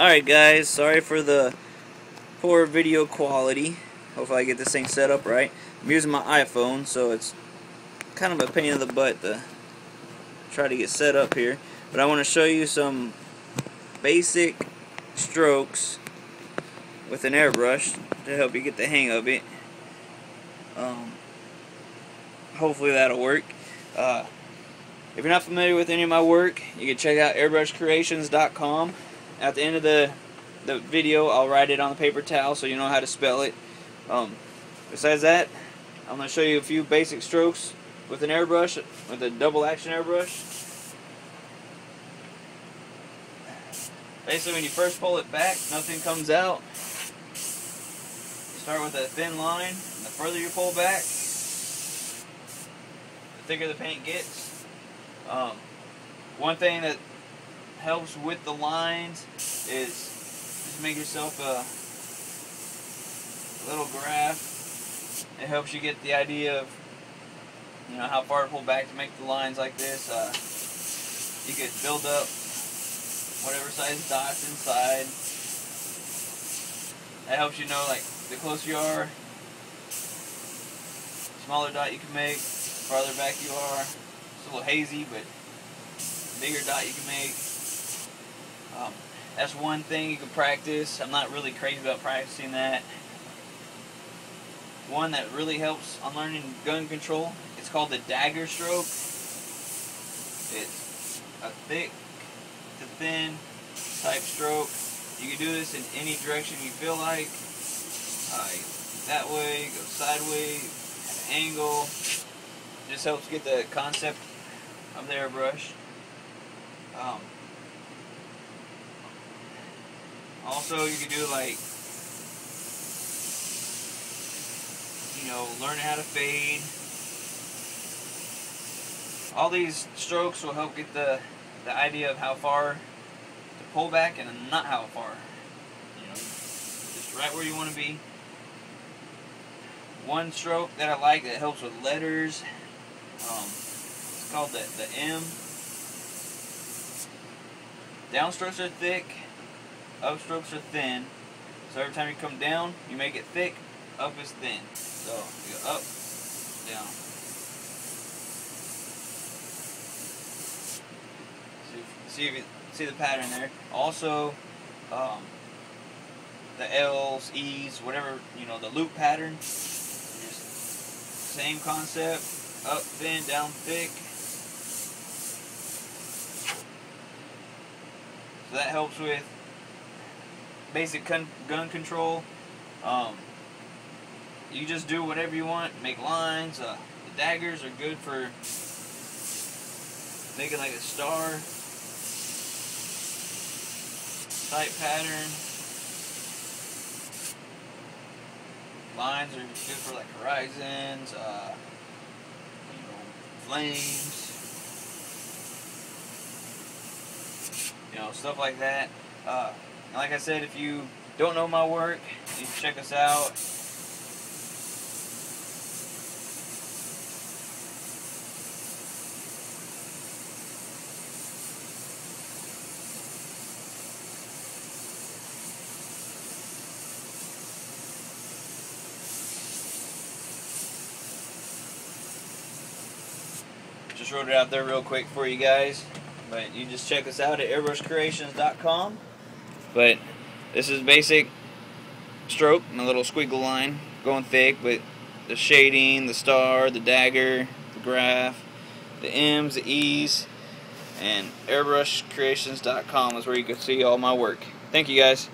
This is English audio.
Alright guys, sorry for the poor video quality. Hopefully I get this thing set up right. I'm using my iPhone, so it's kind of a pain in the butt to try to get set up here. But I want to show you some basic strokes with an airbrush to help you get the hang of it. Hopefully that'll work. If you're not familiar with any of my work, you can check out airbrushcreations.com. At the end of the video, I'll write it on the paper towel so you know how to spell it. Besides that, I'm going to show you a few basic strokes with an airbrush, with a double action airbrush. Basically, when you first pull it back, nothing comes out. Start with a thin line, and the further you pull back, the thicker the paint gets. One thing that helps with the lines is just make yourself a little graph. It helps you get the idea of, you know, how far to pull back to make the lines like this. You could build up whatever size dots inside. That helps you know, like, the closer you are, smaller dot you can make, the farther back you are. It's a little hazy, but bigger dot you can make. That's one thing you can practice. I'm not really crazy about practicing that. One that really helps on learning gun control, it's called the dagger stroke. It's a thick to thin type stroke. You can do this in any direction you feel like. That way, go sideways, at an angle. Just helps get the concept of the airbrush. Also, you can do, like, you know, learning how to fade. All these strokes will help get the idea of how far to pull back and not how far. You know, just right where you want to be. One stroke that I like that helps with letters, it's called the M. Downstrokes are thick, upstrokes are thin. So every time you come down, you make it thick, up is thin. So you go up, down. See the pattern there. Also, the L's, E's, whatever, you know, the loop pattern. Just same concept. Up thin, down thick. So that helps with basic gun control. You just do whatever you want, make lines. The daggers are good for making like a star type pattern. Lines are good for like horizons, you know, flames, you know, stuff like that. Like I said, if you don't know my work, you can check us out. Just wrote it out there real quick for you guys, but you just check us out at airbrushcreations.com. But this is basic stroke, my little squiggle line going thick, but the shading, the star, the dagger, the graph, the M's, the E's, and airbrushcreations.com is where you can see all my work. Thank you guys.